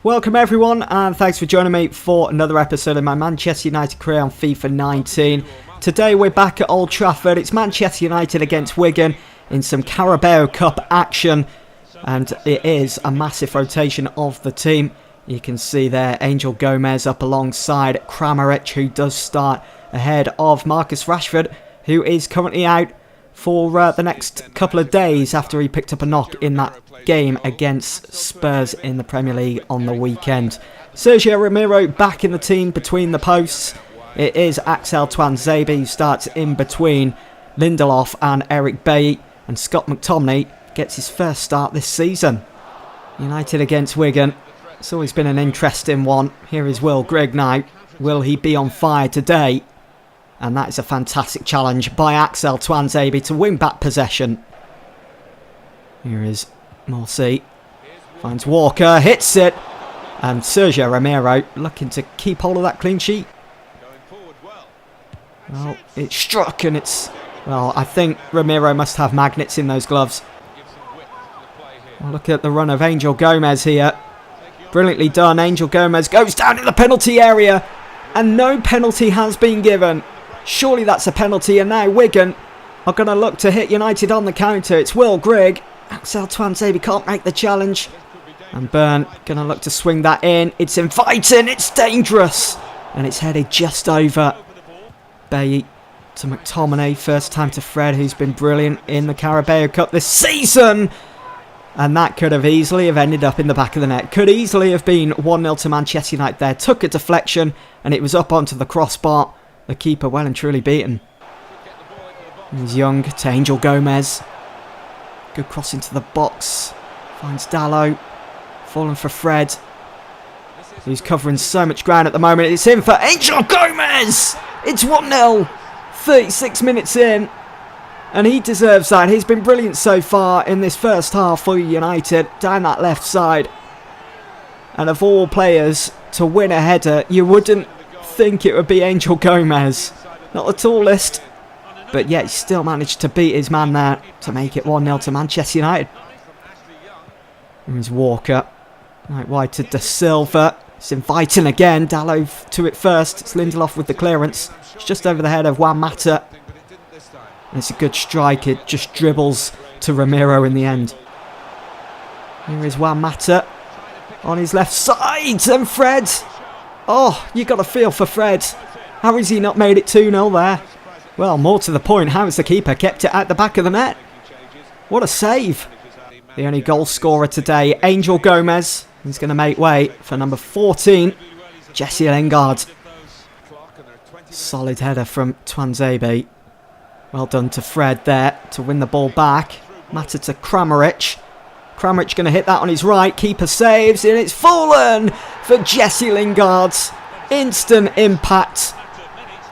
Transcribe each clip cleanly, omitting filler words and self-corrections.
Welcome everyone, and thanks for joining me for another episode of my Manchester United career on FIFA 19. Today we're back at Old Trafford. It's Manchester United against Wigan in some Carabao Cup action, and it is a massive rotation of the team. You can see there Angel Gomez up alongside Kramaric, who does start ahead of Marcus Rashford, who is currently out for the next couple of days after he picked up a knock in that game against Spurs in the Premier League on the weekend. Sergio Romero back in the team between the posts. It is Axel Tuanzebe who starts in between Lindelof and Eric Bailly, and Scott McTominay gets his first start this season. United against Wigan. It's always been an interesting one. Here is Will Grigg now. Will he be on fire today? And that is a fantastic challenge by Axel Tuanzebe to win back possession. Here is Morsi. Finds Walker, hits it. And Sergio Romero looking to keep hold of that clean sheet. Well, it's struck and it's... Well, I think Romero must have magnets in those gloves. Well, look at the run of Angel Gomez here. Brilliantly done. Angel Gomez goes down in the penalty area. And no penalty has been given. Surely that's a penalty, and now Wigan are going to look to hit United on the counter. It's Will Grigg. Axel Tuanzebe can't make the challenge. And Byrne going to look to swing that in. It's inviting, it's dangerous. And it's headed just over. Bailly to McTominay. First time to Fred, who's been brilliant in the Carabao Cup this season. And that could have easily have ended up in the back of the net. Could easily have been 1-0 to Manchester United there. Took a deflection, and it was up onto the crossbar. The keeper well and truly beaten. He's Young to Angel Gomez. Good cross into the box. Finds Dalot. Falling for Fred, who's covering so much ground at the moment. It's in for Angel Gomez! It's 1-0. 36 minutes in. And he deserves that. He's been brilliant so far in this first half for United. Down that left side. And of all players to win a header, you wouldn't think it would be Angel Gomez. Not the tallest, but yet he still managed to beat his man there to make it 1-0 to Manchester United. Here's Walker. Right wide to Da Silva. It's inviting again. Dalot to it first. It's Lindelof with the clearance. It's just over the head of Juan Mata. And it's a good strike. It just dribbles to Romero in the end. Here is Juan Mata on his left side. And Fred. Oh, you got a feel for Fred. How has he not made it 2-0 there? Well, more to the point, how has the keeper kept it at the back of the net? What a save. The only goal scorer today, Angel Gomez. He's going to make way for number 14, Jesse Lingard. Solid header from Tuanzebe. Well done to Fred there to win the ball back. Mata to Kramaric. Kramaric going to hit that on his right. Keeper saves, and it's fallen for Jesse Lingard. Instant impact.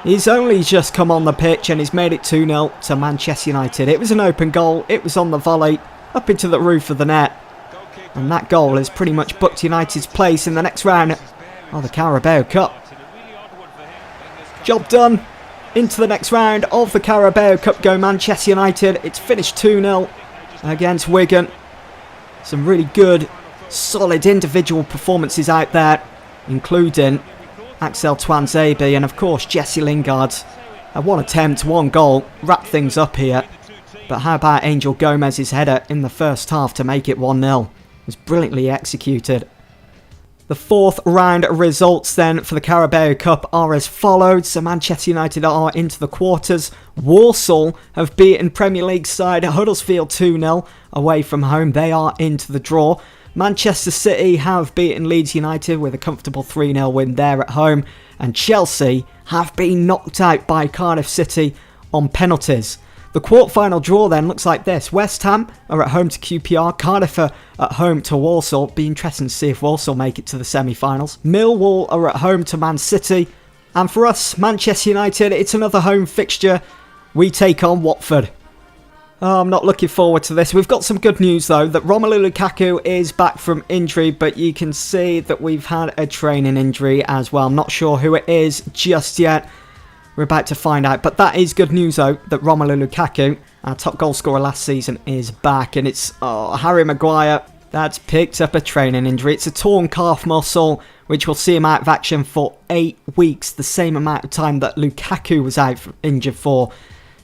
He's only just come on the pitch and he's made it 2-0 to Manchester United. It was an open goal. It was on the volley, up into the roof of the net. And that goal has pretty much booked United's place in the next round of the Carabao Cup. Job done. Into the next round of the Carabao Cup go Manchester United. It's finished 2-0 against Wigan. Some really good, solid individual performances out there, including Axel Tuanzebe and of course Jesse Lingard. One attempt, one goal, wrap things up here. But how about Angel Gomez's header in the first half to make it 1-0? It was brilliantly executed. The fourth round results then for the Carabao Cup are as followed. So Manchester United are into the quarters. Walsall have beaten Premier League side Huddersfield 2-0 away from home. They are into the draw. Manchester City have beaten Leeds United with a comfortable 3-0 win there at home. And Chelsea have been knocked out by Cardiff City on penalties. The quarter-final draw then looks like this. West Ham are at home to QPR. Cardiff are at home to Walsall. Be interesting to see if Walsall make it to the semi-finals. Millwall are at home to Man City. And for us, Manchester United, it's another home fixture. We take on Watford. Oh, I'm not looking forward to this. We've got some good news though, that Romelu Lukaku is back from injury, but you can see that we've had a training injury as well. I'm not sure who it is just yet. We're about to find out. But that is good news, though, that Romelu Lukaku, our top goal scorer last season, is back. And it's Harry Maguire, That's picked up a training injury. It's a torn calf muscle, which will see him out of action for 8 weeks, the same amount of time that Lukaku was injured for.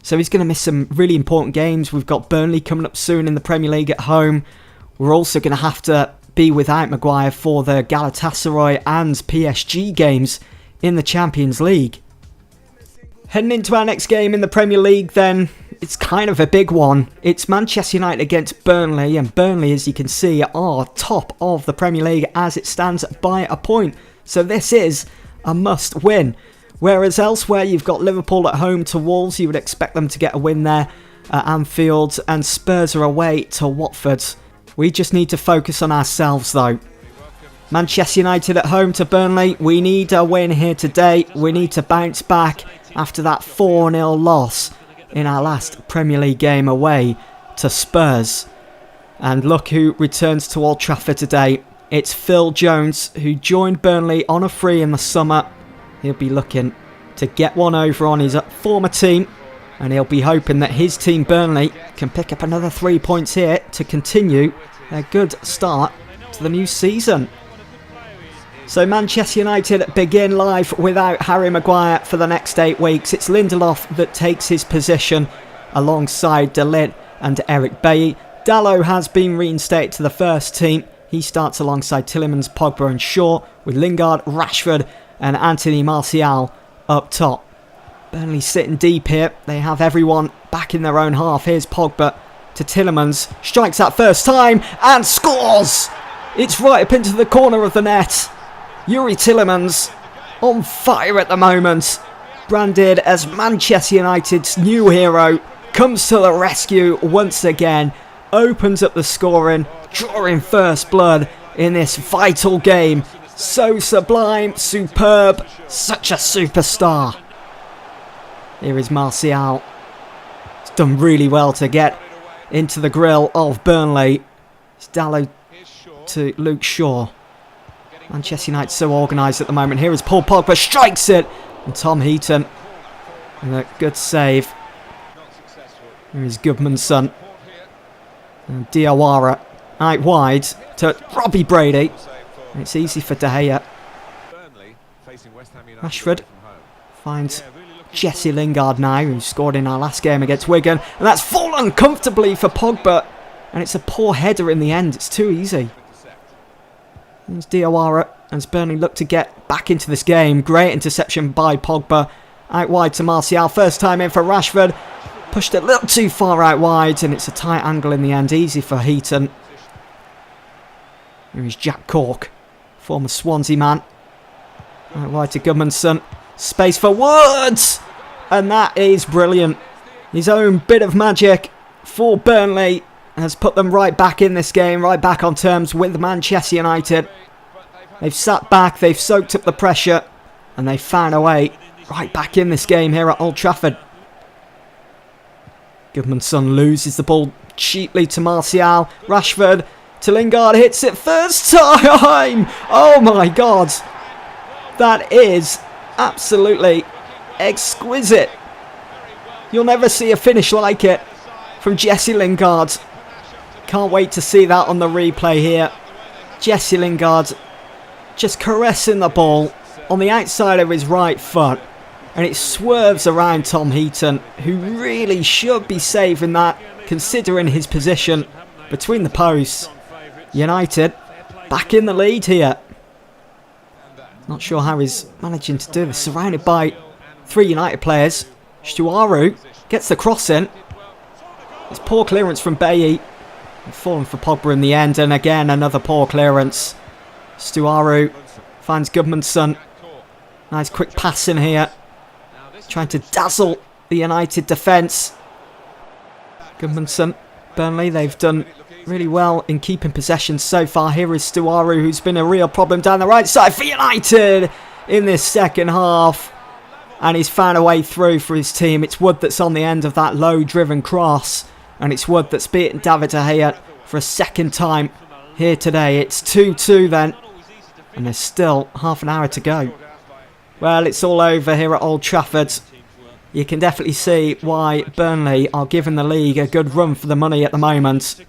So he's going to miss some really important games. We've got Burnley coming up soon in the Premier League at home. We're also going to have to be without Maguire for the Galatasaray and PSG games in the Champions League. Heading into our next game in the Premier League then, it's kind of a big one. It's Manchester United against Burnley, and Burnley, as you can see, are top of the Premier League as it stands by a point. So this is a must win. Whereas elsewhere you've got Liverpool at home to Wolves, you would expect them to get a win there at Anfield, and Spurs are away to Watford. We just need to focus on ourselves though. Manchester United at home to Burnley, we need a win here today. We need to bounce back after that 4-0 loss in our last Premier League game away to Spurs. And look who returns to Old Trafford today. It's Phil Jones, who joined Burnley on a free in the summer. He'll be looking to get one over on his former team, and he'll be hoping that his team Burnley can pick up another 3 points here to continue their good start to the new season. So Manchester United begin life without Harry Maguire for the next 8 weeks. It's Lindelof that takes his position alongside De Ligt and Eric Bailly. Dalot has been reinstated to the first team. He starts alongside Tielemans, Pogba and Shaw, with Lingard, Rashford and Anthony Martial up top. Burnley sitting deep here. They have everyone back in their own half. Here's Pogba to Tielemans. Strikes that first time and scores! It's right up into the corner of the net. Yuri Tielemans on fire at the moment. Branded as Manchester United's new hero. Comes to the rescue once again. Opens up the scoring. Drawing first blood in this vital game. So sublime, superb, such a superstar. Here is Martial. He's done really well to get into the grill of Burnley. It's Dalot to Luke Shaw. Manchester United so organised at the moment. Here is Paul Pogba, strikes it. And Tom Heaton. And a good save. Here is Goodmanson. And Diawara out wide to Robbie Brady. And it's easy for De Gea. Rashford finds Jesse Lingard now, who scored in our last game against Wigan. And that's fallen comfortably for Pogba. And it's a poor header in the end. It's too easy. There's Diawara as Burnley look to get back into this game. Great interception by Pogba. Out wide to Martial. First time in for Rashford. Pushed a little too far out wide, and it's a tight angle in the end. Easy for Heaton. Here is Jack Cork, former Swansea man. Out wide to Goodmanson. Space for Woods! And that is brilliant. His own bit of magic for Burnley has put them right back in this game, right back on terms with Manchester United. They've sat back, they've soaked up the pressure, and they've found a way right back in this game here at Old Trafford. Goodmanson loses the ball cheaply to Martial. Rashford to Lingard, hits it first time! Oh my god! That is absolutely exquisite. You'll never see a finish like it from Jesse Lingard. Can't wait to see that on the replay here. Jesse Lingard just caressing the ball on the outside of his right foot. And it swerves around Tom Heaton, who really should be saving that, considering his position between the posts. United back in the lead here. Not sure how he's managing to do this. Surrounded by 3 United players. Stuaru gets the cross in. It's poor clearance from Bailly. Fallen for Pogba in the end, and again another poor clearance. Stuaru finds Goodmanson. Nice quick pass in here. Trying to dazzle the United defence. Goodmanson, Burnley, they've done really well in keeping possession so far. Here is Stuaru, who's been a real problem down the right side for United in this second half. And he's found a way through for his team. It's Wood that's on the end of that low-driven cross. And it's Wood that's beaten David De Gea for a second time here today. It's 2-2 then. And there's still half an hour to go. Well, it's all over here at Old Trafford. You can definitely see why Burnley are giving the league a good run for the money at the moment.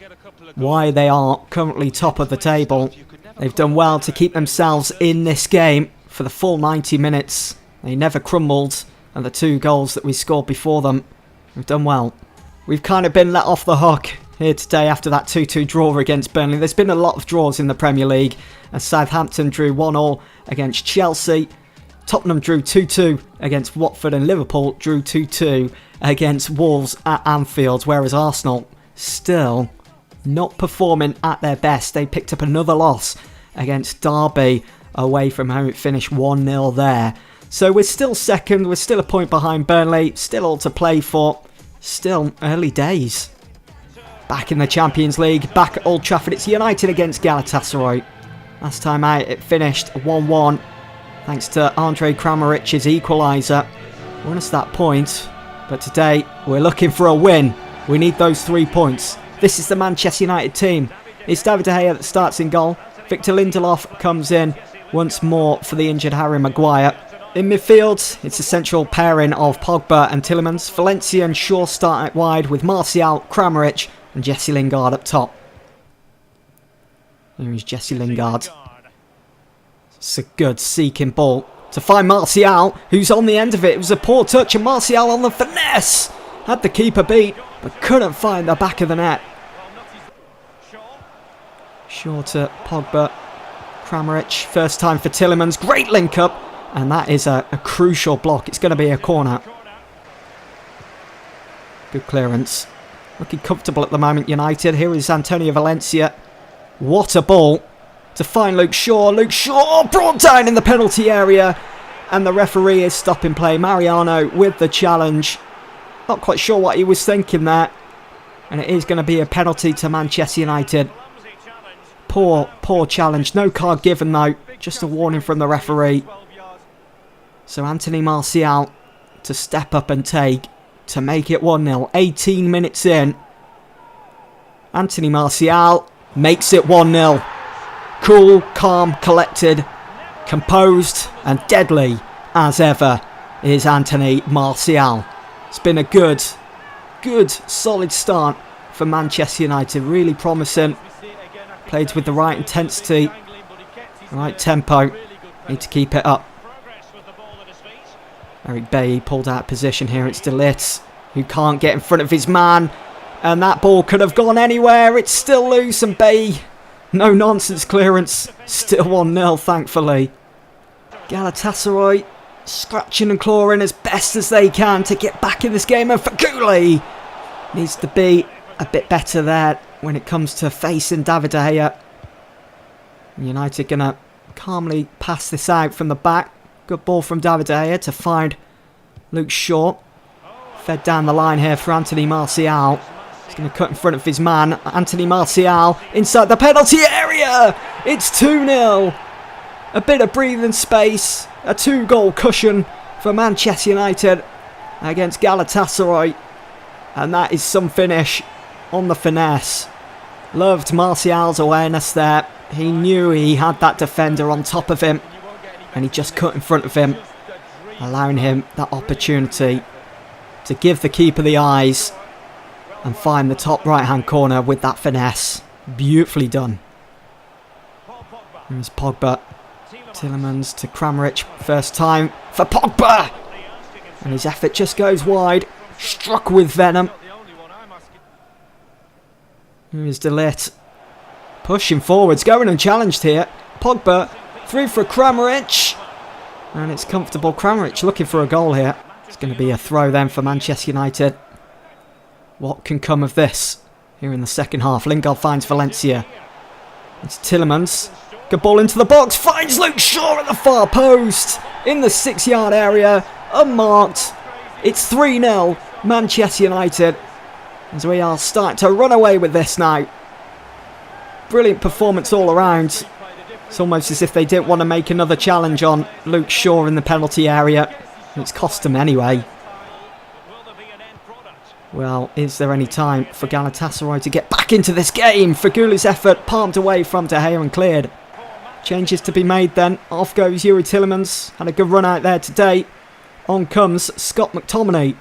why they are currently top of the table. They've done well to keep themselves in this game for the full 90 minutes. They never crumbled, and the 2 goals that we scored before them, we've done well. We've kind of been let off the hook here today after that 2-2 draw against Burnley. There's been a lot of draws in the Premier League, as Southampton drew 1-1 against Chelsea. Tottenham drew 2-2 against Watford, and Liverpool drew 2-2 against Wolves at Anfield, whereas Arsenal still not performing at their best. They picked up another loss against Derby away from home. It finished 1-0 there. So we're still second, we're still a point behind Burnley, still all to play for, still early days. Back in the Champions League, back at Old Trafford, it's United against Galatasaray. Last time out it finished 1-1, thanks to Andre Kramaric's equaliser. Won us that point, but today we're looking for a win. We need those 3 points. This is the Manchester United team. It's David De Gea that starts in goal. Victor Lindelof comes in once more for the injured Harry Maguire. In midfield, it's a central pairing of Pogba and Tielemans. Valencia and Shaw start out wide with Martial, Kramaric and Jesse Lingard up top. Here is Jesse Lingard. It's a good seeking ball to find Martial, who's on the end of it. It was a poor touch, and Martial on the finesse. Had the keeper beat, but couldn't find the back of the net. Shaw to Pogba. Kramaric, first time for Tielemans. Great link up. And that is a crucial block. It's going to be a corner. Good clearance. Looking comfortable at the moment, United. Here is Antonio Valencia. What a ball to find Luke Shaw. Luke Shaw brought down in the penalty area. And the referee is stopping play. Mariano with the challenge. Not quite sure what he was thinking there. And it is going to be a penalty to Manchester United. Poor challenge. No card given though. Just a warning from the referee. So Anthony Martial to step up and take to make it 1-0. 18 minutes in. Anthony Martial makes it 1-0. Cool, calm, collected, composed and deadly as ever is Anthony Martial. It's been a good, solid start for Manchester United. Really promising. Played with the right intensity, right tempo. Need to keep it up. Eric Bailly pulled out position here. It's De Ligt who can't get in front of his man. And that ball could have gone anywhere. It's still loose and Bailly, no nonsense clearance. Still 1-0 thankfully. Galatasaray scratching and clawing as best as they can to get back in this game. And Feghouli needs to be a bit better there when it comes to facing David De Gea. United going to calmly pass this out from the back. Good ball from David De Gea to find Luke Shaw. Fed down the line here for Anthony Martial. He's going to cut in front of his man. Anthony Martial inside the penalty area. It's 2-0. A bit of breathing space. A 2-goal cushion for Manchester United against Galatasaray. And that is some finish on the finesse. Loved Martial's awareness there. He knew he had that defender on top of him. And he just cut in front of him, allowing him that opportunity to give the keeper the eyes and find the top right hand corner with that finesse. Beautifully done. Here's Pogba. Tielemans to Kramaric. First time for Pogba. And his effort just goes wide. Struck with venom. Here's De Ligt. Pushing forwards, going unchallenged here. Pogba. Through for Kramaric. And it's comfortable. Kramaric looking for a goal here. It's going to be a throw then for Manchester United. What can come of this here in the second half? Lingard finds Valencia. It's Tielemans. Good ball into the box. Finds Luke Shaw at the far post. In the 6-yard area. Unmarked. It's 3-0 Manchester United. As we are starting to run away with this now. Brilliant performance all around. It's almost as if they didn't want to make another challenge on Luke Shaw in the penalty area. It's cost them anyway. Well, is there any time for Galatasaray to get back into this game? Feghouli's effort palmed away from De Gea and cleared. Changes to be made then. Off goes Youri Tielemans. Had a good run out there today. On comes Scott McTominay.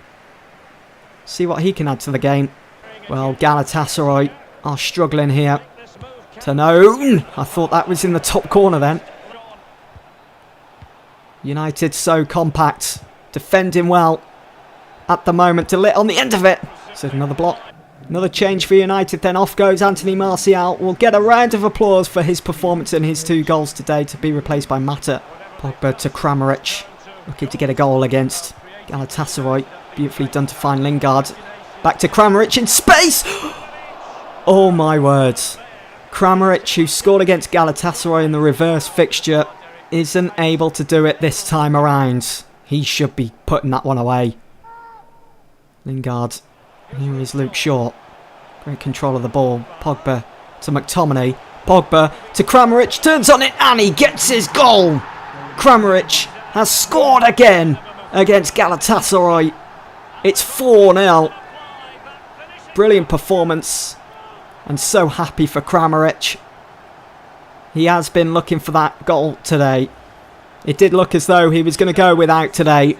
See what he can add to the game. Well, Galatasaray are struggling here. Tanone. I thought that was in the top corner then. United so compact. Defending well. At the moment, Delit on the end of it. So another block. Another change for United, then off goes Anthony Martial. We'll get a round of applause for his performance and his 2 goals today to be replaced by Mata. Pogba to Kramaric, looking to get a goal against Galatasaray. Beautifully done to find Lingard. Back to Kramaric in space! Oh my words. Kramaric, who scored against Galatasaray in the reverse fixture, isn't able to do it this time around. He should be putting that one away. Lingard. Here is Luke Shaw. Great control of the ball. Pogba to McTominay. Pogba to Kramaric. Turns on it and he gets his goal. Kramaric has scored again against Galatasaray. It's 4-0. Brilliant performance. And so happy for Kramaric. He has been looking for that goal today. It did look as though he was going to go without today.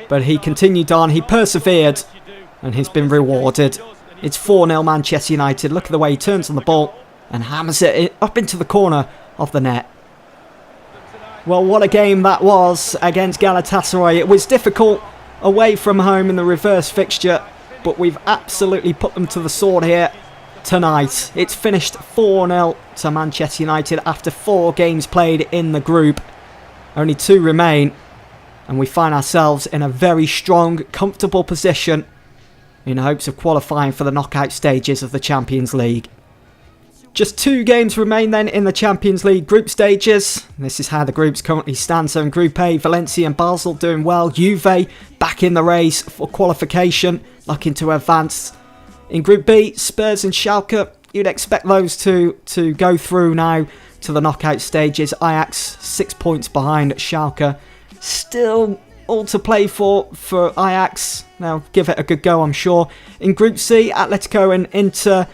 But he continued on. He persevered. And he's been rewarded. It's 4-0 Manchester United. Look at the way he turns on the ball and hammers it up into the corner of the net. Well, what a game that was against Galatasaray. It was difficult away from home in the reverse fixture, but we've absolutely put them to the sword here tonight. It's finished 4-0 to Manchester United after 4 games played in the group. Only 2 remain, and we find ourselves in a very strong, comfortable position in hopes of qualifying for the knockout stages of the Champions League. Just 2 games remain then in the Champions League group stages. This is how the groups currently stand. So in Group A, Valencia and Basel doing well. Juve back in the race for qualification, looking to advance. In Group B, Spurs and Schalke, you'd expect those two to go through now to the knockout stages. Ajax 6 points behind Schalke. Still all to play for Ajax. Now give it a good go, I'm sure. In Group C, Atletico and Inter.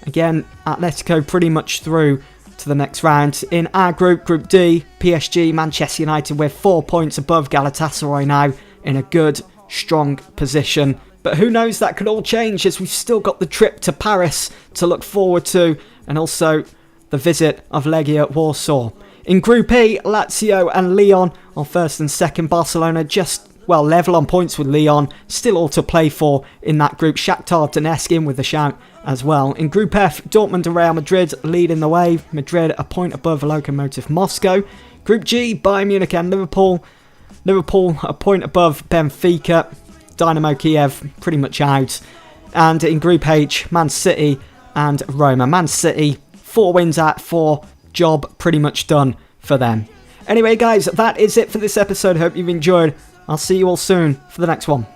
Again, Atletico pretty much through to the next round. In our group, Group D, PSG, Manchester United, we're 4 points above Galatasaray now in a good, strong position. But who knows, that could all change as we've still got the trip to Paris to look forward to, and also the visit of Legia Warsaw. In Group E, Lazio and Lyon are first and second. Barcelona just, well, level on points with Lyon. Still all to play for in that group. Shakhtar Donetsk in with a shout as well. In Group F, Dortmund and Real Madrid leading the way. Madrid a point above Lokomotiv Moscow. Group G, Bayern Munich and Liverpool. Liverpool a point above Benfica. Dynamo Kiev pretty much out. And in Group H, Man City and Roma. Man City, 4 wins out, 4. Job pretty much done for them. Anyway, guys, that is it for this episode. Hope you've enjoyed. I'll see you all soon for the next one.